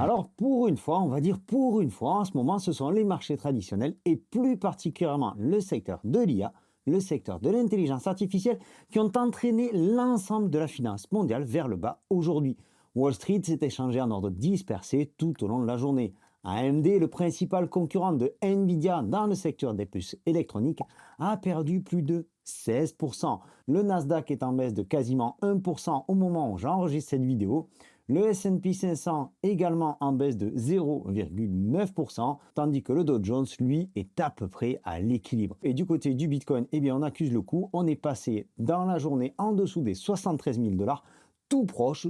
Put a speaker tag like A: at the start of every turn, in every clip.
A: Alors pour une fois, on va dire pour une fois, en ce moment, ce sont les marchés traditionnels et plus particulièrement le secteur de l'IA, le secteur de l'intelligence artificielle qui ont entraîné l'ensemble de la finance mondiale vers le bas aujourd'hui. Wall Street s'est échangé en ordre dispersé tout au long de la journée. AMD, le principal concurrent de Nvidia dans le secteur des puces électroniques, a perdu plus de 16%. Le Nasdaq est en baisse de quasiment 1% au moment où j'enregistre cette vidéo. Le S&P 500 également en baisse de 0,9%, tandis que le Dow Jones, lui, est à peu près à l'équilibre. Et du côté du Bitcoin, eh bien, on accuse le coup. On est passé dans la journée en dessous des 73 000 $, tout proche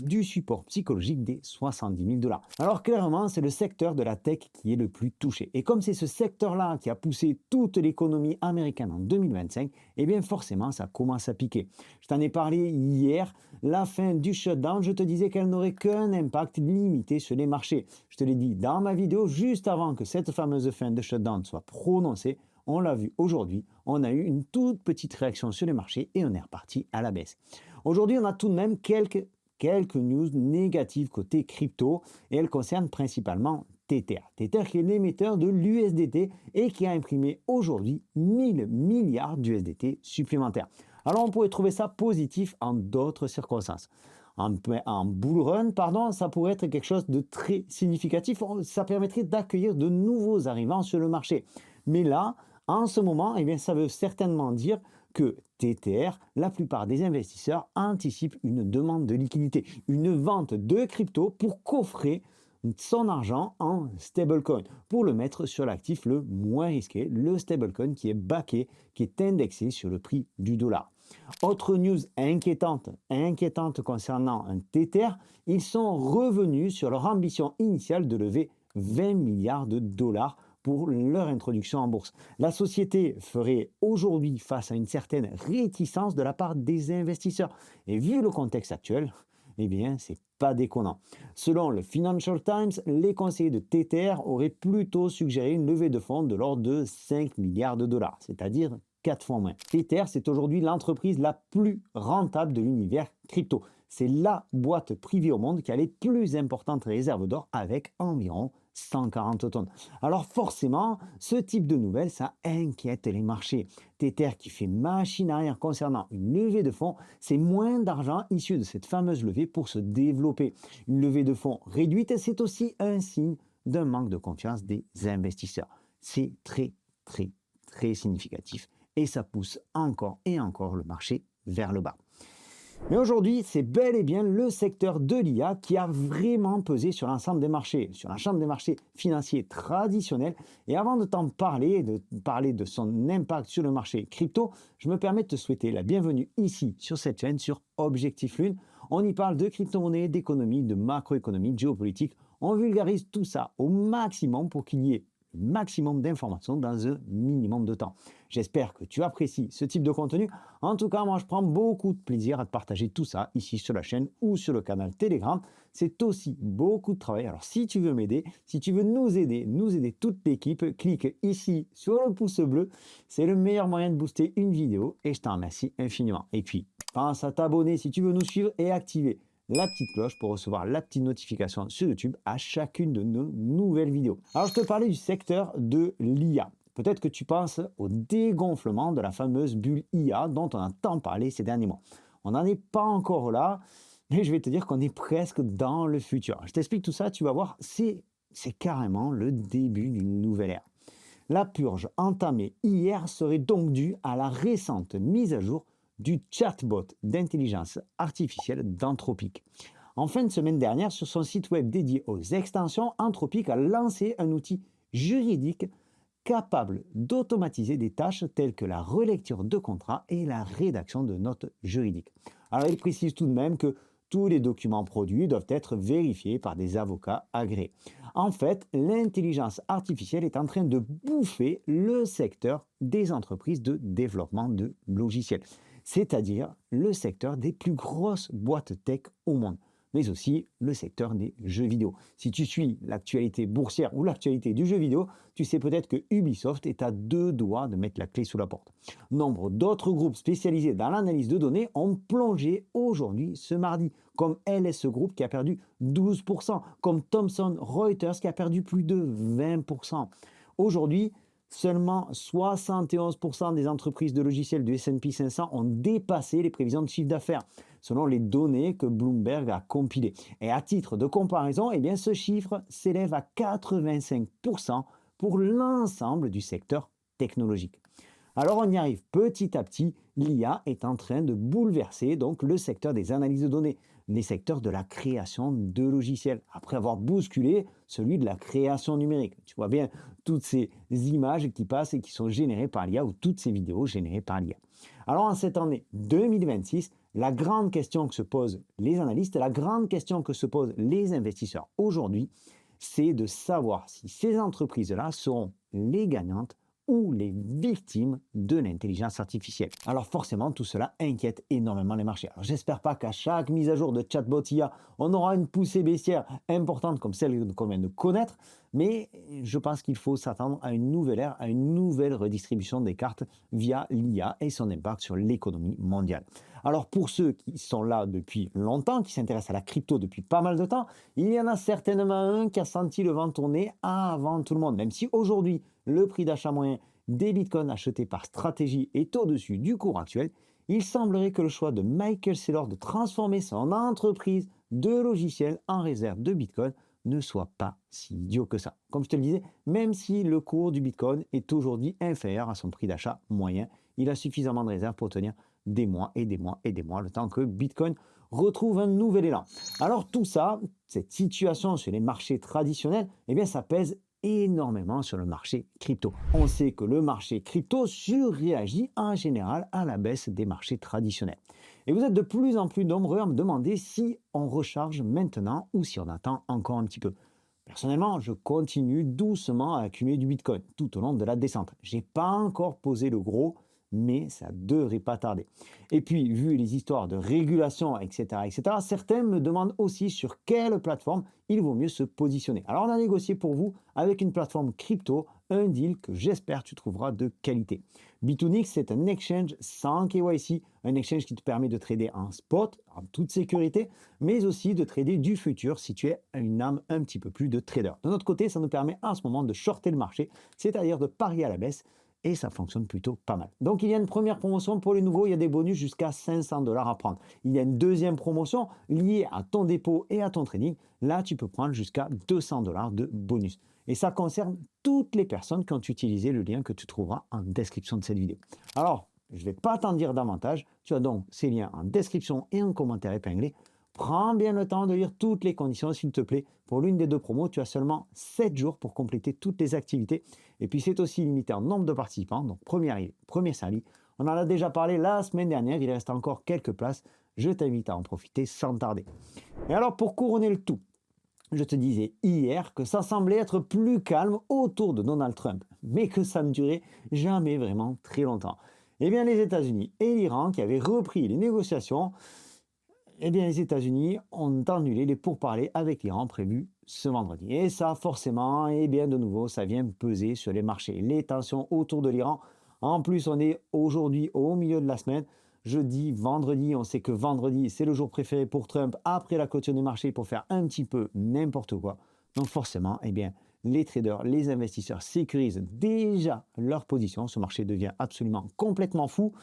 A: du support psychologique des 70 000 $. Alors clairement, c'est le secteur de la tech qui est le plus touché. Et comme c'est ce secteur-là qui a poussé toute l'économie américaine en 2025, eh bien forcément, ça commence à piquer. Je t'en ai parlé hier, la fin du shutdown, je te disais qu'elle n'aurait qu'un impact limité sur les marchés. Je te l'ai dit dans ma vidéo, juste avant que cette fameuse fin de shutdown soit prononcée. On l'a vu aujourd'hui, on a eu une toute petite réaction sur les marchés et on est reparti à la baisse. Aujourd'hui, on a tout de même quelques news négatives côté crypto et elles concernent principalement Tether. Tether qui est l'émetteur de l'USDT et qui a imprimé aujourd'hui 1000 milliards d'USDT supplémentaires. Alors on pourrait trouver ça positif en d'autres circonstances. En bull run, ça pourrait être quelque chose de très significatif. Ça permettrait d'accueillir de nouveaux arrivants sur le marché. Mais là, en ce moment, eh bien, ça veut certainement dire que TTR, la plupart des investisseurs anticipent une demande de liquidité, une vente de crypto pour coffrer son argent en stablecoin, pour le mettre sur l'actif le moins risqué, le stablecoin qui est backé, qui est indexé sur le prix du dollar. Autre news inquiétante concernant un Tether, ils sont revenus sur leur ambition initiale de lever 20 milliards de dollars pour leur introduction en bourse. La société ferait aujourd'hui face à une certaine réticence de la part des investisseurs. Et vu le contexte actuel, eh bien, c'est pas déconnant. Selon le Financial Times, les conseillers de TTR auraient plutôt suggéré une levée de fonds de l'ordre de 5 milliards de dollars, c'est-à-dire 4 fois moins. Tether, c'est aujourd'hui l'entreprise la plus rentable de l'univers crypto. C'est la boîte privée au monde qui a les plus importantes réserves d'or avec environ 140 tonnes. Alors forcément, ce type de nouvelles, ça inquiète les marchés. Tether qui fait machine arrière concernant une levée de fonds, c'est moins d'argent issu de cette fameuse levée pour se développer. Une levée de fonds réduite, c'est aussi un signe d'un manque de confiance des investisseurs. C'est très significatif et ça pousse encore et encore le marché vers le bas. Mais aujourd'hui, c'est bel et bien le secteur de l'IA qui a vraiment pesé sur l'ensemble des marchés, sur l'ensemble des marchés financiers traditionnels. Et avant de t'en parler, de son impact sur le marché crypto, je me permets de te souhaiter la bienvenue ici sur cette chaîne, sur Objectif Lune. On y parle de crypto-monnaie, d'économie, de macroéconomie, de géopolitique. On vulgarise tout ça au maximum pour qu'il y ait maximum d'informations dans un minimum de temps. J'espère que tu apprécies ce type de contenu. En tout cas, moi, je prends beaucoup de plaisir à te partager tout ça ici sur la chaîne ou sur le canal Telegram. C'est aussi beaucoup de travail. Alors, si tu veux m'aider, si tu veux nous aider toute l'équipe, clique ici sur le pouce bleu. C'est le meilleur moyen de booster une vidéo et je t'en remercie infiniment. Et puis, pense à t'abonner si tu veux nous suivre et activer la petite cloche pour recevoir la petite notification sur YouTube à chacune de nos nouvelles vidéos. Alors, je te parlais du secteur de l'IA. Peut-être que tu penses au dégonflement de la fameuse bulle IA dont on a tant parlé ces derniers mois. On n'en est pas encore là, mais je vais te dire qu'on est presque dans le futur. Je t'explique tout ça, tu vas voir, c'est carrément le début d'une nouvelle ère. La purge entamée hier serait donc due à la récente mise à jour du chatbot d'intelligence artificielle d'Anthropic. En fin de semaine dernière, sur son site web dédié aux extensions, Anthropic a lancé un outil juridique capable d'automatiser des tâches telles que la relecture de contrats et la rédaction de notes juridiques. Alors, il précise tout de même que tous les documents produits doivent être vérifiés par des avocats agréés. En fait, l'intelligence artificielle est en train de bouffer le secteur des entreprises de développement de logiciels, c'est-à-dire le secteur des plus grosses boîtes tech au monde. mais aussi le secteur des jeux vidéo. Si tu suis l'actualité boursière ou l'actualité du jeu vidéo, tu sais peut-être que Ubisoft est à 2 doigts de mettre la clé sous la porte. Nombre d'autres groupes spécialisés dans l'analyse de données ont plongé aujourd'hui ce mardi, comme LSE Group qui a perdu 12%, comme Thomson Reuters qui a perdu plus de 20%. Aujourd'hui, seulement 71% des entreprises de logiciels du S&P 500 ont dépassé les prévisions de chiffre d'affaires, selon les données que Bloomberg a compilées. Et à titre de comparaison, eh bien, ce chiffre s'élève à 85% pour l'ensemble du secteur technologique. Alors on y arrive petit à petit, l'IA est en train de bouleverser donc le secteur des analyses de données, les secteurs de la création de logiciels, après avoir bousculé celui de la création numérique. Tu vois bien toutes ces images qui passent et qui sont générées par l'IA ou toutes ces vidéos générées par l'IA. Alors en cette année 2026, la grande question que se posent les analystes, la grande question que se posent les investisseurs aujourd'hui, c'est de savoir si ces entreprises-là seront les gagnantes ou les victimes de l'intelligence artificielle. Alors forcément, tout cela inquiète énormément les marchés. Alors j'espère pas qu'à chaque mise à jour de chatbot IA, on aura une poussée baissière importante comme celle qu'on vient de connaître, mais je pense qu'il faut s'attendre à une nouvelle ère, à une nouvelle redistribution des cartes via l'IA et son impact sur l'économie mondiale. Alors pour ceux qui sont là depuis longtemps, qui s'intéressent à la crypto depuis pas mal de temps, il y en a certainement un qui a senti le vent tourner avant tout le monde, même si aujourd'hui, le prix d'achat moyen des bitcoins achetés par stratégie est au-dessus du cours actuel, il semblerait que le choix de Michael Saylor de transformer son entreprise de logiciels en réserve de bitcoin ne soit pas si idiot que ça. Comme je te le disais, même si le cours du bitcoin est aujourd'hui inférieur à son prix d'achat moyen, il a suffisamment de réserves pour tenir des mois et des mois et des mois, le temps que bitcoin retrouve un nouvel élan. Alors tout ça, cette situation sur les marchés traditionnels, eh bien ça pèse énormément sur le marché crypto. On sait que le marché crypto surréagit en général à la baisse des marchés traditionnels. Et vous êtes de plus en plus nombreux à me demander si on recharge maintenant ou si on attend encore un petit peu. Personnellement, je continue doucement à accumuler du Bitcoin tout au long de la descente. Je n'ai pas encore posé le gros, mais ça devrait pas tarder. Et puis, vu les histoires de régulation, etc., certains me demandent aussi sur quelle plateforme il vaut mieux se positionner. Alors, on a négocié pour vous avec une plateforme crypto un deal que j'espère tu trouveras de qualité. Bitonic, c'est un exchange sans KYC, un exchange qui te permet de trader en spot, en toute sécurité, mais aussi de trader du futur si tu es une âme un petit peu plus de trader. De notre côté, ça nous permet en ce moment de shorter le marché, c'est-à-dire de parier à la baisse, et ça fonctionne plutôt pas mal. Donc il y a une première promotion pour les nouveaux, il y a des bonus jusqu'à 500$ à prendre. Il y a une deuxième promotion liée à ton dépôt et à ton trading. Là, tu peux prendre jusqu'à 200$ de bonus. Et ça concerne toutes les personnes qui ont utilisé le lien que tu trouveras en description de cette vidéo. Alors, je ne vais pas t'en dire davantage. Tu as donc ces liens en description et en commentaire épinglé. Prends bien le temps de lire toutes les conditions, s'il te plaît. Pour l'une des deux promos, tu as seulement 7 jours pour compléter toutes les activités. Et puis, c'est aussi limité en nombre de participants. Donc, premier arrivé, premier servi. On en a déjà parlé la semaine dernière. Il reste encore quelques places. Je t'invite à en profiter sans tarder. Et alors, pour couronner le tout, je te disais hier que ça semblait être plus calme autour de Donald Trump, mais que ça ne durait jamais vraiment très longtemps. Eh bien, les États-Unis et l'Iran, qui avaient repris les négociations, eh bien, les États-Unis ont annulé les pourparlers avec l'Iran prévus ce vendredi. Et ça, forcément, eh bien, de nouveau, ça vient peser sur les marchés. Les tensions autour de l'Iran. En plus, on est aujourd'hui au milieu de la semaine. Jeudi, vendredi, on sait que vendredi, c'est le jour préféré pour Trump après la clôture des marchés pour faire un petit peu n'importe quoi. Donc forcément, eh bien, les traders, les investisseurs sécurisent déjà leur position. Ce marché devient absolument complètement fou.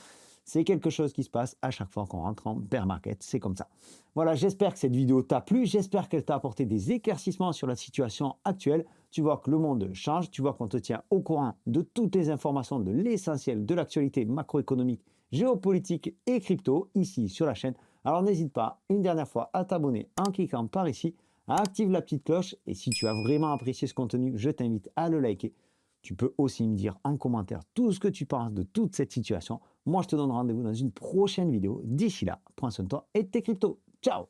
A: C'est quelque chose qui se passe à chaque fois qu'on rentre en bear market, c'est comme ça. Voilà, j'espère que cette vidéo t'a plu, j'espère qu'elle t'a apporté des éclaircissements sur la situation actuelle. Tu vois que le monde change, tu vois qu'on te tient au courant de toutes les informations, de l'essentiel de l'actualité macroéconomique, géopolitique et crypto ici sur la chaîne. Alors n'hésite pas une dernière fois à t'abonner en cliquant par ici, active la petite cloche et si tu as vraiment apprécié ce contenu, je t'invite à le liker. Tu peux aussi me dire en commentaire tout ce que tu penses de toute cette situation. Moi, je te donne rendez-vous dans une prochaine vidéo. D'ici là, prends soin de toi et de tes cryptos. Ciao!